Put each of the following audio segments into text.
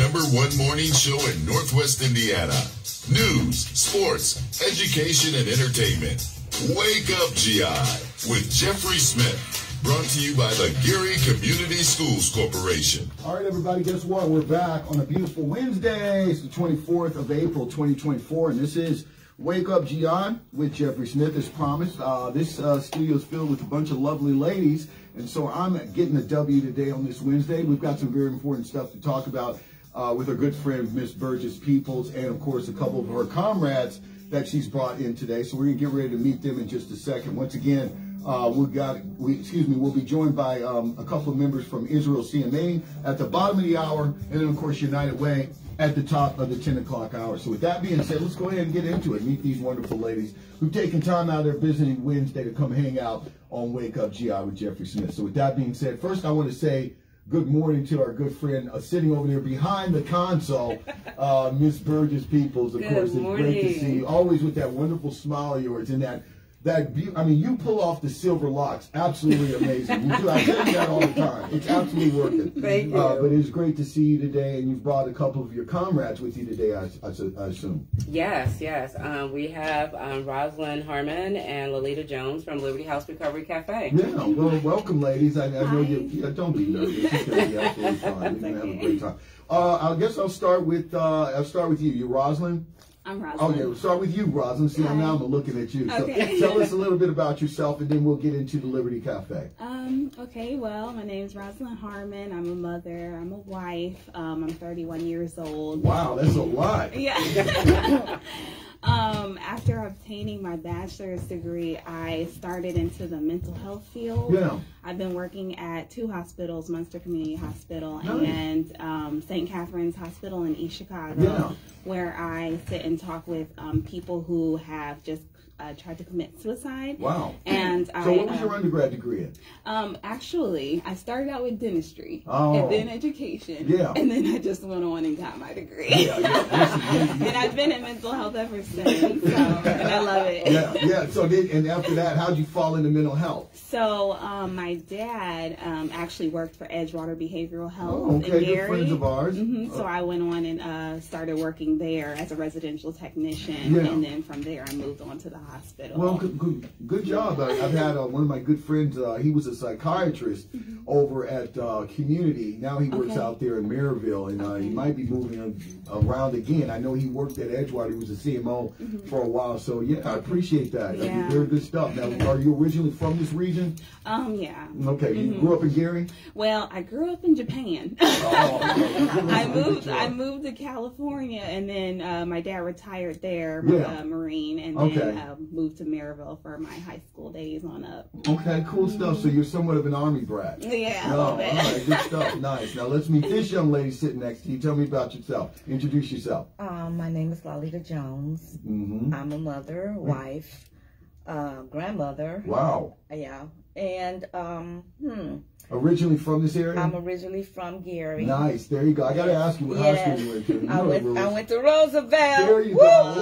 #1 morning show in Northwest Indiana. News, sports, education, and entertainment. Wake Up GI with Jeffrey Smith. Brought to you by the Gary Community Schools Corporation. All right, everybody, guess what? We're back on a beautiful Wednesday. It's the 24th of April, 2024, and this is Wake Up GI with Jeffrey Smith, as promised. This studio is filled with a bunch of lovely ladies, and so I'm getting a W today on this Wednesday. We've got some very important stuff to talk about with our good friend, Miss Burgess Peoples, and, of course, a couple of her comrades that she's brought in today. So we're going to get ready to meet them in just a second. Once again, we'll be joined by a couple of members from Israel CMA at the bottom of the hour, and then, of course, United Way at the top of the 10 o'clock hour. So with that being said, let's go ahead and get into it. Meet these wonderful ladies who've taken time out of their busy Wednesday to come hang out on Wake Up GI with Jeffrey Smith. So with that being said, first I want to say good morning to our good friend sitting over there behind the console, Miss Burgess Peoples. Of course, it's great to see you. Always with that wonderful smile of yours and you pull off the silver locks. Absolutely amazing. You do. I tell you that all the time. It's absolutely worth it. Thank you. But it's great to see you today, and you've brought a couple of your comrades with you today, I assume. Yes. We have Rosalind Harmon and Lolita Jones from Liberty House Recovery Cafe. Yeah, well, welcome, ladies. I know you. Don't be nervous. It's going to be absolutely fine. We're going to have a great time. I guess I'll start with you. You're Rosalind? I'm Rosalind. Oh, yeah, we'll start with you, Rosalind. See, now I'm looking at you. Okay. So tell us a little bit about yourself, and then we'll get into the Liberty Cafe. Okay, well, my name is Rosalind Harmon. I'm a mother. I'm a wife. I'm 31 years old. Wow, that's a lot. Yeah. After obtaining my bachelor's degree, I started into the mental health field. Yeah. I've been working at 2 hospitals, Munster Community Hospital Nice. and St. Catherine's Hospital in East Chicago, where I sit and talk with people who have just tried to commit suicide. Wow. And so what was your undergrad degree in? Actually, I started out with dentistry and then education. Yeah. And then I just went on and got my degree. Yeah. And I've been in mental health ever since, and I love it. Yeah. So and after that, how'd you fall into mental health? So my dad actually worked for Edgewater Behavioral Health in Gary. Good friends of ours. So I went on and started working there as a residential technician, and then from there I moved on to the hospital. Well, good job. I've had one of my good friends. He was a psychiatrist over at Community. Now he works out there in Maryville, and he might be moving around again. I know he worked at Edgewater. He was a CMO for a while. So yeah, I appreciate that. Yeah. Very good stuff. Now, are you originally from this region? Yeah. Okay. You grew up in Gary? Well, I grew up in Japan. I moved to California, and then my dad retired there, Marine, and then moved to Maryville for my high school days on up. Okay, cool stuff. So you're somewhat of an Army brat. Yeah. All right, good stuff. Nice. Now let's meet this young lady sitting next to you. Tell me about yourself. Introduce yourself. My name is Lolita Jones. I'm a mother, wife, grandmother. Wow. Yeah. And originally from this area? I'm originally from Gary. Nice. There you go. I got to ask you what high school you went to. I went to Roosevelt. There you go.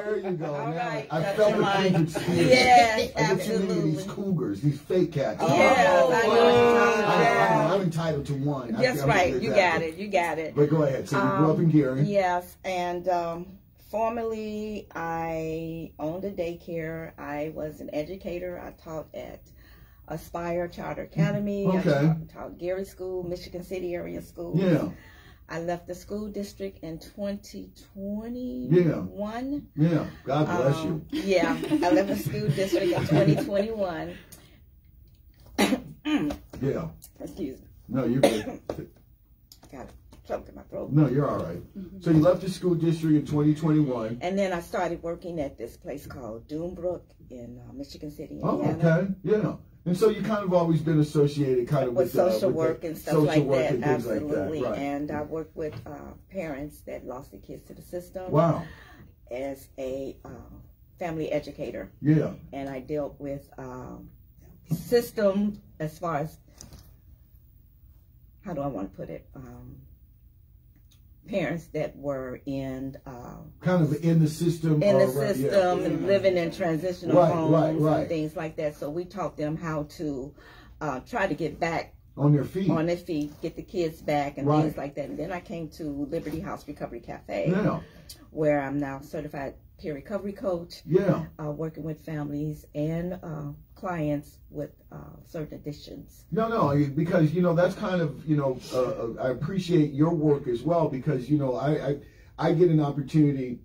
There you go. All right. I felt the kindred spirit. Yes, I get too many absolutely. of these cougars, these fake cats. I'm entitled to one. That's right. You got it. But go ahead. So you grew up in Gary. Yes. And formerly, I owned a daycare. I was an educator. I taught at Aspire Charter Academy. Okay. I taught Gary School, Michigan City Area School. Yeah. I left the school district in 2021. Yeah. God bless you. Yeah. I left the school district in 2021. Yeah. Excuse me. No, you're good. Got something in my throat. No, you're all right. So you left the school district in 2021. And then I started working at this place called Doombrook in Michigan City, Oh, Indiana. okay. Yeah. And so you kind of always been associated kind of with social work and stuff like that. And things Absolutely. Like that. Right. And I worked with parents that lost their kids to the system. Wow. As a family educator. Yeah. And I dealt with system as far as, how do I want to put it? Parents that were in kind of in the system, and living in transitional homes and things like that. So we taught them how to try to get back on their feet. On their feet, get the kids back and Right. things like that. And then I came to Liberty House Recovery Cafe, Yeah. where I'm now certified peer recovery coach, Yeah. working with families and clients with certain addictions. No, because, you know, that's kind of, you know, I appreciate your work as well, because, you know, I get an opportunity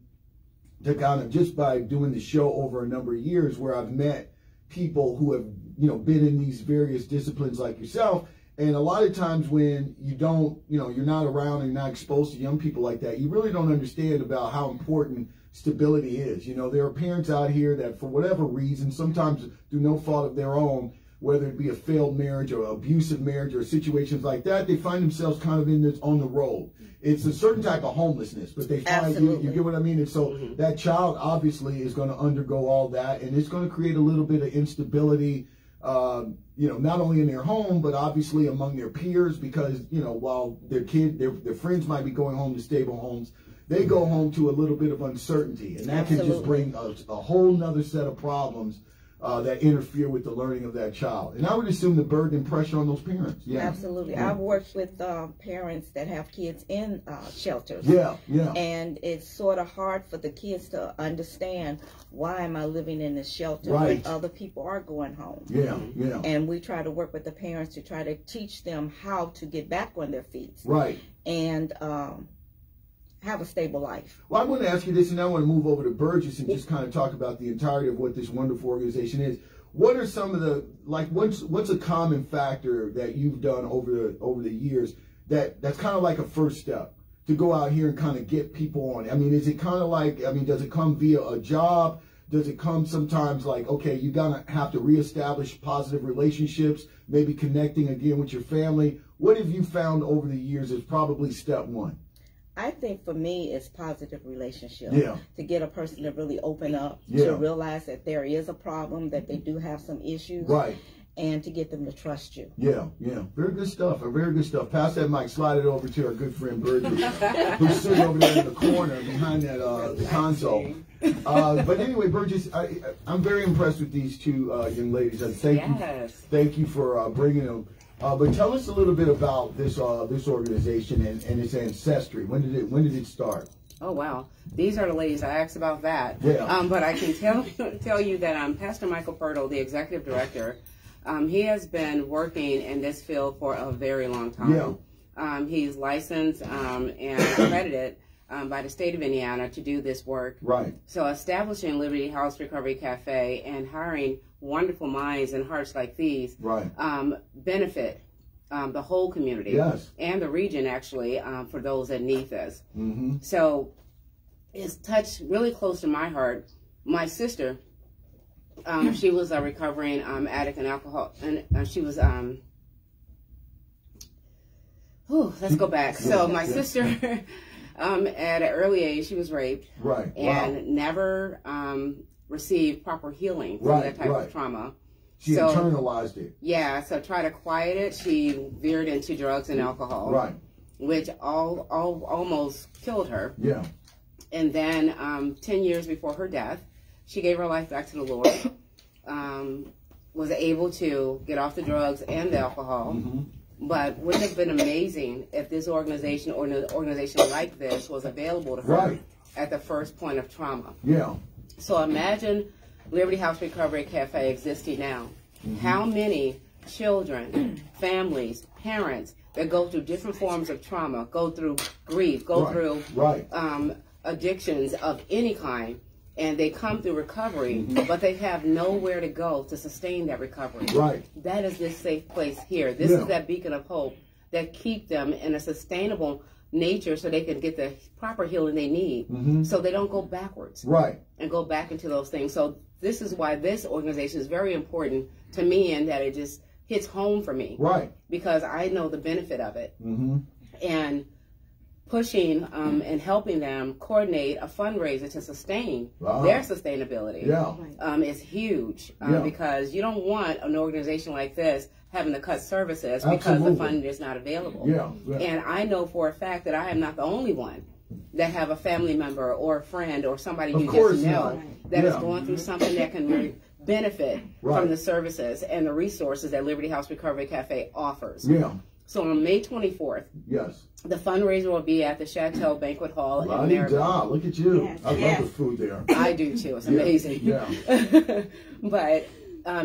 to kind of, just by doing the show over a number of years, where I've met people who have, you know, been in these various disciplines like yourself. And a lot of times when you don't, you know, you're not around and you're not exposed to young people like that, you really don't understand about how important stability is. You know, there are parents out here that, for whatever reason, sometimes through no fault of their own, whether it be a failed marriage or abusive marriage or situations like that, they find themselves kind of in this, on the road. It's a certain type of homelessness, but they find, you get what I mean? And so that child obviously is going to undergo all that, and it's going to create a little bit of instability, you know, not only in their home, but obviously among their peers, because, you know, while their friends might be going home to stable homes, they go home to a little bit of uncertainty, and that can just bring a whole nother set of problems that interfere with the learning of that child. And I would assume the burden and pressure on those parents. Yeah, absolutely. Yeah. I've worked with parents that have kids in shelters. Yeah. And it's sort of hard for the kids to understand, why am I living in this shelter Right. when other people are going home? Yeah. And we try to work with the parents to try to teach them how to get back on their feet. Right. And have a stable life. Well, I want to ask you this, and I want to move over to Burgess and just kind of talk about the entirety of what this wonderful organization is. What are some of the, like, what's a common factor that you've done over the years that's kind of like a first step to go out here and kind of get people on? I mean, is it kind of like, I mean, does it come via a job? Does it come sometimes like, okay, you're going to have to reestablish positive relationships, maybe connecting again with your family? What have you found over the years is probably step one? I think for me, it's positive relationship. Yeah. To get a person to really open up, Yeah. to realize that there is a problem, that they do have some issues. Right. And to get them to trust you. Yeah. Very good stuff. Very good stuff. Pass that mic, slide it over to our good friend Burgess, who's sitting over there in the corner behind that the console. But anyway, Burgess, I'm very impressed with these two young ladies. And thank you for bringing them. But tell us a little bit about this organization and its ancestry. When did it start? Oh, wow. These are the ladies. I asked about that. Yeah. But I can tell you that Pastor Michael Purtle, the executive director, he has been working in this field for a very long time. Yeah. He's licensed and accredited by the state of Indiana to do this work. Right. So establishing Liberty House Recovery Cafe and hiring wonderful minds and hearts like these benefit the whole community and the region, actually, for those that need this. So it's touched really close to my heart. My sister, she was a recovering addict and alcohol, and she was, let's go back. So my sister, at an early age, she was raped. Right. And never received proper healing from that type of trauma. She internalized it. Yeah, so try to quiet it. She veered into drugs and alcohol. Right. Which almost killed her. Yeah. And then 10 years before her death, she gave her life back to the Lord. Was able to get off the drugs and the alcohol. But wouldn't it have been amazing if this organization or an organization like this was available to her at the first point of trauma? Yeah. So imagine Liberty House Recovery Cafe existing now. How many children, families, parents that go through different forms of trauma, go through grief, go through addictions of any kind, and they come through recovery, but they have nowhere to go to sustain that recovery. That is this safe place here. This is that beacon of hope that keep them in a sustainable nature so they can get the proper healing they need so they don't go backwards and go back into those things. So this is why this organization is very important to me, and that it just hits home for me because I know the benefit of it. And pushing and helping them coordinate a fundraiser to sustain their sustainability is huge because you don't want an organization like this having to cut services because the funding is not available. And I know for a fact that I am not the only one that have a family member or a friend or somebody you just know that is going through something that can benefit Right. from the services and the resources that Liberty House Recovery Cafe offers. Yeah. So on May 24th, Yes. the fundraiser will be at the Chateau Banquet Hall in La-di-da. Maryville. Look at you. Yes. I love the food there. I do too. It's amazing. Yeah. But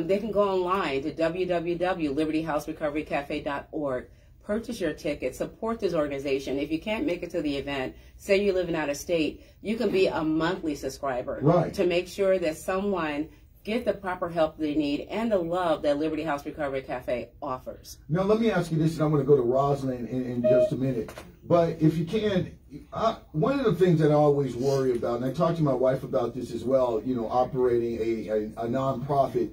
they can go online to www.libertyhouserecoverycafe.org. Purchase your ticket, support this organization. If you can't make it to the event, say you're living out of state, you can be a monthly subscriber Right. to make sure that someone get the proper help they need and the love that Liberty House Recovery Cafe offers. Now, let me ask you this, and I'm going to go to Rosalind in just a minute. But if you can, one of the things that I always worry about, and I talked to my wife about this as well, you know, operating a nonprofit,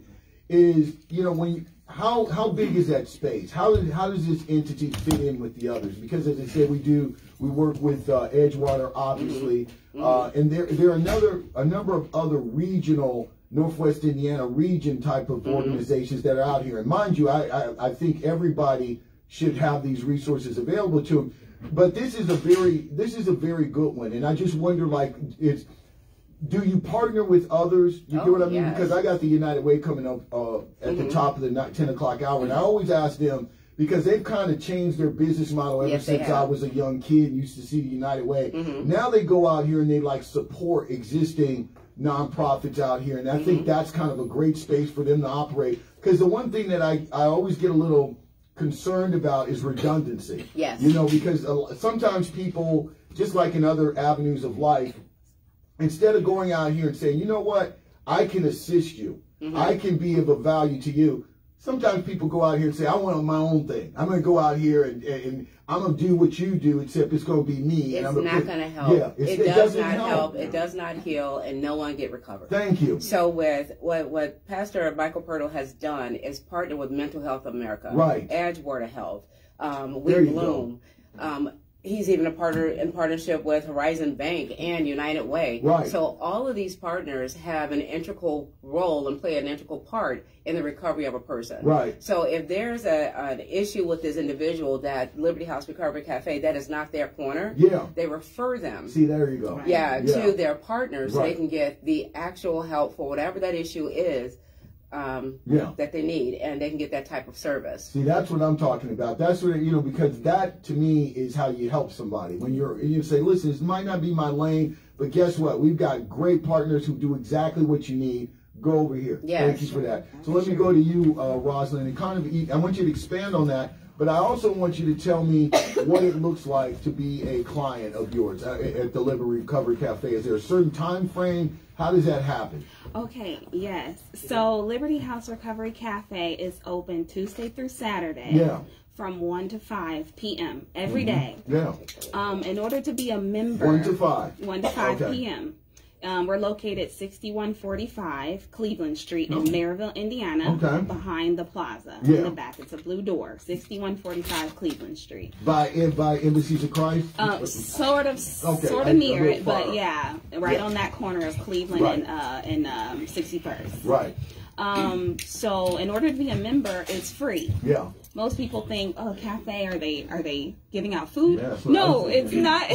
is, you know, when you, how big is that space? How does this entity fit in with the others? Because as I said, we work with Edgewater, obviously, and there are a number of other regional Northwest Indiana region type of organizations that are out here. And mind you, I think everybody should have these resources available to them. But this is a very good one. And I just wonder, like, do you partner with others? You get what I mean? Yes. Because I got the United Way coming up at the top of the 10 o'clock hour. And I always ask them, because they've kind of changed their business model ever since I was a young kid and used to see the United Way. Now they go out here and they like support existing nonprofits out here. And I think that's kind of a great space for them to operate. Because the one thing that I always get a little concerned about is redundancy. Yes. You know, because sometimes people, just like in other avenues of life, instead of going out here and saying, you know what, I can assist you, I can be of a value to you, sometimes people go out here and say, I want my own thing. I'm going to go out here and I'm going to do what you do, except it's going to be me. It's and not going to help. Yeah, it does not help. It does not heal, and no one get recovered. Thank you. So with what Pastor Michael Purtle has done is partner with Mental Health America, Right. Edgewater Health, There We you Bloom. He's even in partnership with Horizon Bank and United Way. Right. So all of these partners have an integral role and play an integral part in the recovery of a person. Right. So if there's an issue with this individual that Liberty House Recovery Cafe, that is not their corner, they refer them. See, there you go. To their partners so Right. they can get the actual help for whatever that issue is. That they need, and they can get that type of service. See, that's what I'm talking about. That's what, you know, because that to me is how you help somebody. When you say, listen, this might not be my lane, but guess what? We've got great partners who do exactly what you need. Go over here. Yes. Thank you for that. So let me go to you, Rosalind, and I want you to expand on that, but I also want you to tell me what it looks like to be a client of yours at the Liberty Recovery Cafe. Is there a certain time frame? How does that happen? Okay, yes. So Liberty House Recovery Cafe is open Tuesday through Saturday from 1 to 5 p.m. every day. Yeah. In order to be a member, 1 to 5. 1 to 5 p.m. We're located 6145 Cleveland Street in Maryville, Indiana, behind the plaza. In the back, it's a blue door. 6145 Cleveland Street. By Embassies of Christ. Sort of near it, but right on that corner of Cleveland and 61st. Right. So in order to be a member, it's free. Yeah. Most people think, oh, cafe, are they giving out food? Yeah, no, it's not.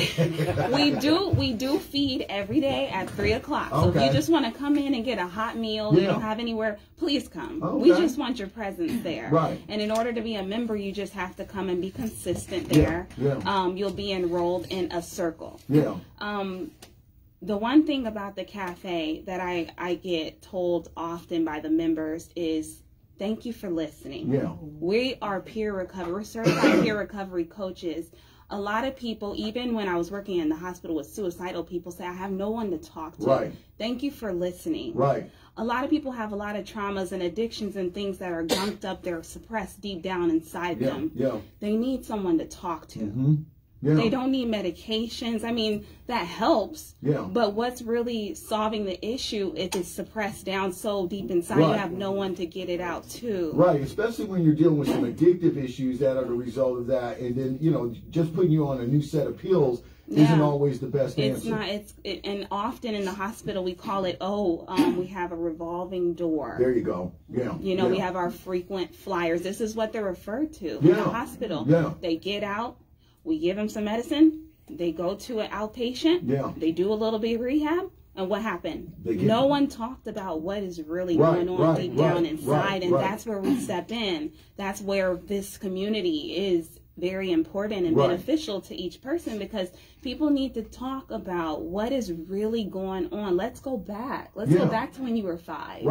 we do feed every day at 3 o'clock. So if you just want to come in and get a hot meal, you don't have anywhere, please come. We just want your presence there. Right. And in order to be a member, you just have to come and be consistent there. You'll be enrolled in a circle. The one thing about the cafe that I get told often by the members is, thank you for listening. We are we're certified peer recovery coaches. A lot of people, even when I was working in the hospital with suicidal people, say, I have no one to talk to. Thank you for listening. A lot of people have a lot of traumas and addictions and things that are gunked up, they're suppressed deep down inside them. They need someone to talk to. They don't need medications. I mean, that helps. But what's really solving the issue is it's suppressed down so deep inside, you have no one to get it out to. Especially when you're dealing with some addictive issues that are the result of that. And then, you know, just putting you on a new set of pills isn't always the best answer. And often in the hospital we call it, we have a revolving door. There you go. You know, we have our frequent flyers. This is what they're referred to in the hospital. They get out. We give them some medicine. They go to an outpatient. They do a little bit of rehab, And what happened? No one talked about what is really going on deep down inside. And that's where we step in. That's where this community is very important and beneficial to each person, because people need to talk about what is really going on. Let's go back. Let's go back to when you were 5.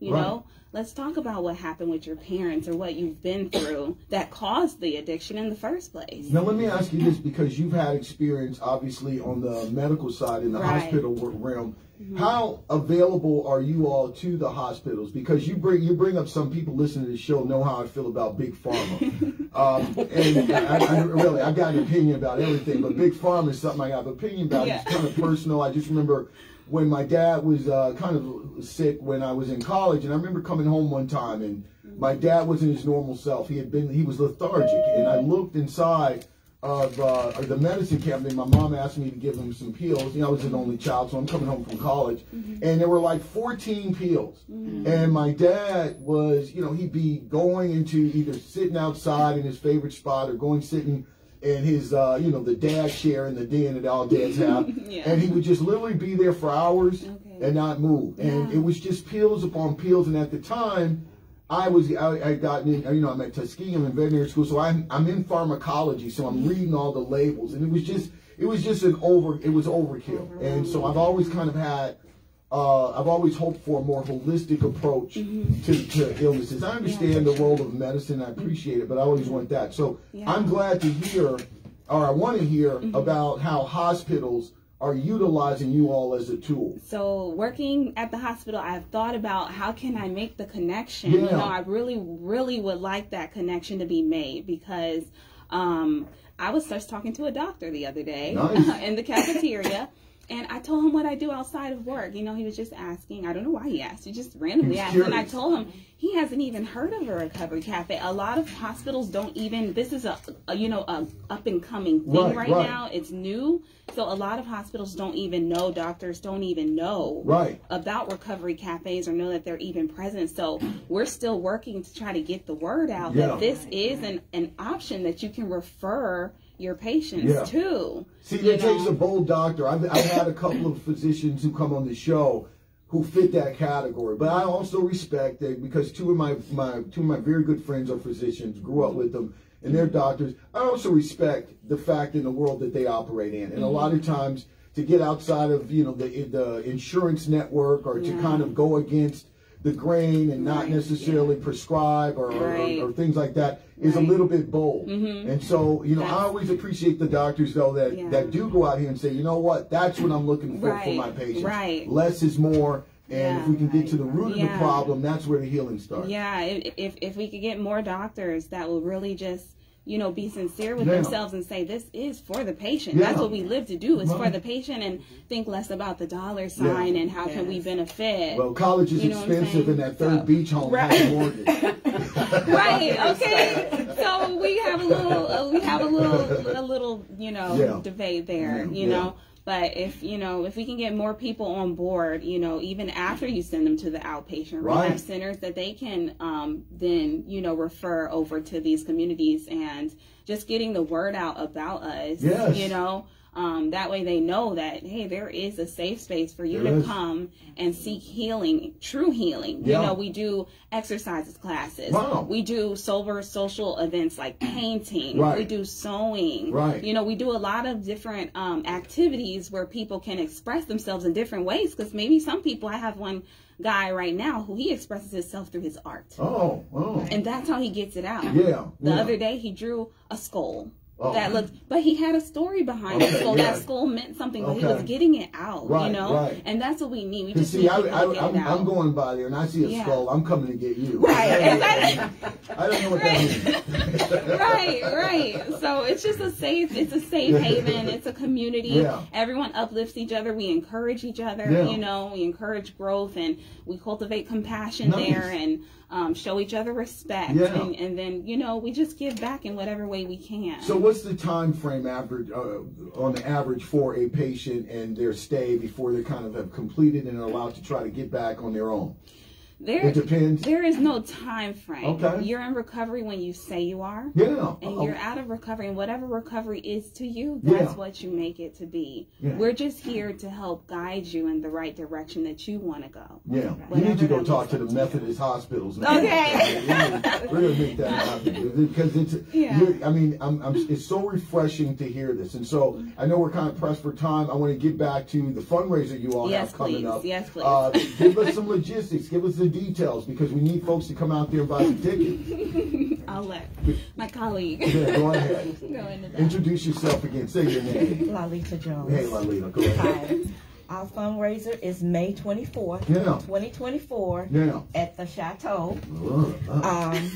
You know, let's talk about what happened with your parents or what you've been through that caused the addiction in the first place. Now, let me ask you this, because you've had experience, obviously, on the medical side in the hospital realm. How available are you all to the hospitals? Because you bring up, some people listening to the show know how I feel about Big Pharma. And I got an opinion about everything, but Big Pharma is something I have an opinion about. It's kind of personal. I just remember when my dad was kind of sick when I was in college, and I remember coming home one time, and my dad wasn't his normal self. He was lethargic, and I looked inside of the medicine cabinet. My mom asked me to give him some pills. You know, I was an only child, so I'm coming home from college, and there were like 14 pills. And my dad was, you know, he'd be going into either sitting outside in his favorite spot or sitting in his, you know, the dad chair in the den that all dads have. And he would just literally be there for hours and not move. And it was just pills upon pills. And at the time, I had gotten in, you know, I'm at Tuskegee, I'm in veterinary school, so I'm in pharmacology, so I'm reading all the labels, and it was just overkill. And so I've always kind of had, I've always hoped for a more holistic approach to illnesses. I understand the role of medicine, I appreciate it, but I always want that. So I'm glad to hear, or I want to hear about how hospitals are utilizing you all as a tool. So working at the hospital, I've thought about how can I make the connection. You know, I really would like that connection to be made, because I was just talking to a doctor the other day in the cafeteria, and I told him what I do outside of work. You know, he was just asking. I don't know why he asked. He just randomly asked. And I told him he hasn't even heard of a recovery cafe. A lot of hospitals don't even, this is a you know, a up and coming thing right now. It's new. So a lot of hospitals don't even know, doctors don't even know about recovery cafes or know that they're even present. So we're still working to try to get the word out that this is an option that you can refer your patients to. See, it takes a bold doctor. I've had a couple of physicians who come on the show who fit that category, but I also respect that, because two of my very good friends are physicians, grew up with them, and they're doctors. I also respect the fact in the world that they operate in, and a lot of times to get outside of, you know, the insurance network, or to kind of go against the grain and not necessarily prescribe or things like that is a little bit bold. And so, you know, I always appreciate the doctors, though, that do go out here and say, you know what, that's what I'm looking for my patients. Less is more. And if we can get to the root of the problem, that's where the healing starts. If we could get more doctors that will really just, you know, be sincere with themselves and say, this is for the patient. That's what we live to do, is for the patient, and think less about the dollar sign and how can we benefit. Well, college is expensive, and that third beach home has a mortgage. Okay. So we have a little, you know, debate there, you know. But if, you know, if we can get more people on board, you know, even after you send them to the outpatient rehab centers, that they can then, you know, refer over to these communities, and just getting the word out about us, you know, that way they know that, hey, there is a safe space for you to come and seek healing, true healing. You know, we do exercises classes. We do sober social events like painting. We do sewing. You know, we do a lot of different activities where people can express themselves in different ways, because maybe some people, I have one guy right now who he expresses himself through his art. And that's how he gets it out. The other day he drew a skull. That looked, but he had a story behind it. So that skull meant something, but he was getting it out, you know? And that's what we need. We just need to get it out. I'm going by there and I see a skull, I'm coming to get you. I don't know what that means. So it's just a safe haven. It's a community. Everyone uplifts each other. We encourage each other, you know, we encourage growth, and we cultivate compassion there, and show each other respect, and then, you know, we just give back in whatever way we can. So what's the time frame average, on the average, for a patient and their stay before they kind of have completed and are allowed to try to get back on their own? It depends. There is no time frame. Okay. You're in recovery when you say you are. Yeah. And you're out of recovery, and whatever recovery is to you, that's what you make it to be. Yeah. We're just here to help guide you in the right direction that you want to go. Yeah. You need to go talk to the Methodist hospitals now. Okay. We're going to make that happen. Because it's, I mean, it's so refreshing to hear this. And so I know we're kind of pressed for time. I want to get back to the fundraiser you all have coming up. Yes, please. Give us some logistics. Give us the details, because we need folks to come out there and buy the ticket. I'll let my colleague go ahead. go into that. Introduce yourself again. Say your name. Lalita Jones. Hey, Lalita. Go ahead. Hi. Our fundraiser is May 24th, 2024 at the Chateau.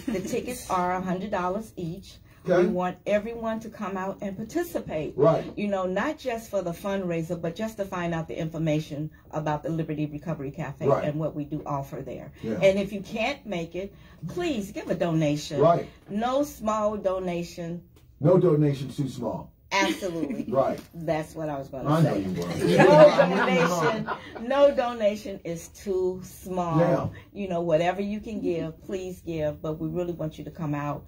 The tickets are $100 each. Okay. We want everyone to come out and participate. Right. You know, not just for the fundraiser, but just to find out the information about the Liberty Recovery Cafe and what we do offer there. Yeah. And if you can't make it, please give a donation. Right. No small donation. No donation's too small. Absolutely. Right. That's what I was going to say. I know you were. No donation is too small. Yeah. You know, whatever you can give, please give. But we really want you to come out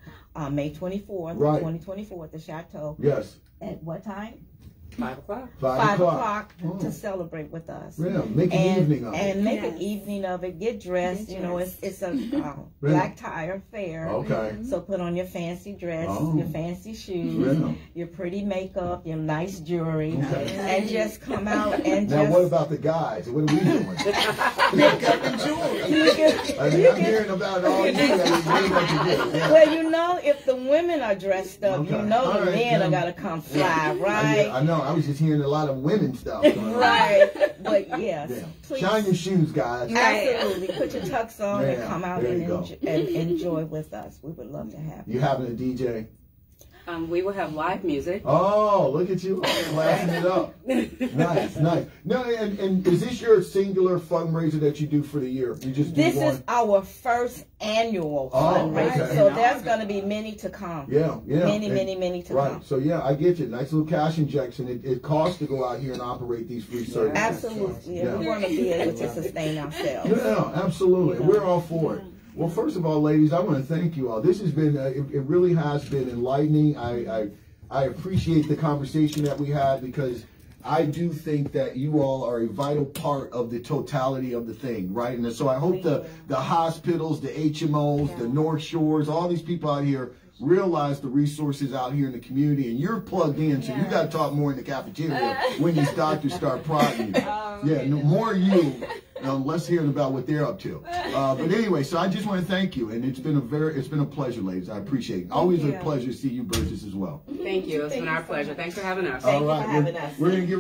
May 24th, 2024 at the Chateau. Yes. At what time? 5 o'clock. 5 o'clock to celebrate with us. Yeah, make an evening of it. And make an evening of it. Get dressed. You know, it's a black tie affair. Okay. So put on your fancy dress, your fancy shoes, your pretty makeup, your nice jewelry, and just come out and now, what about the guys? What are we doing? Makeup and jewelry. I'm hearing about all you. Well, you know, if the women are dressed up, you know the men are going to come fly, right? I know. I was just hearing a lot of women stuff. Right. But yes. Please. Shine your shoes, guys. Absolutely. Put your tux on and come out and enjoy with us. We would love to have you. You having a DJ? We will have live music. Oh, look at you, classing it up. Nice, nice. No, and is this your singular fundraiser that you do for the year? You just do this is our first annual fundraiser, so there's going to be many to come. Yeah. Many to come. Right. So yeah, I get you. Nice little cash injection. It costs to go out here and operate these free services. Absolutely. Yeah. We want to be able to sustain ourselves. Yeah, absolutely. We're all for it. Well, first of all, ladies, I want to thank you all. This has been, it really has been enlightening. I appreciate the conversation that we had, because I do think that you all are a vital part of the totality of the thing, right? And so I hope the hospitals, the HMOs, the North Shores, all these people out here realize the resources out here in the community, and you're plugged in, so you got to talk more in the cafeteria when these doctors start prodding you. More you. Less hearing about what they're up to. But anyway, so I just want to thank you, and it's been a pleasure, ladies. I appreciate it. Always a pleasure to see you, Burgess, as well. Thank you. It's been our pleasure. Thanks for having us. Thank you for having us. We're going to give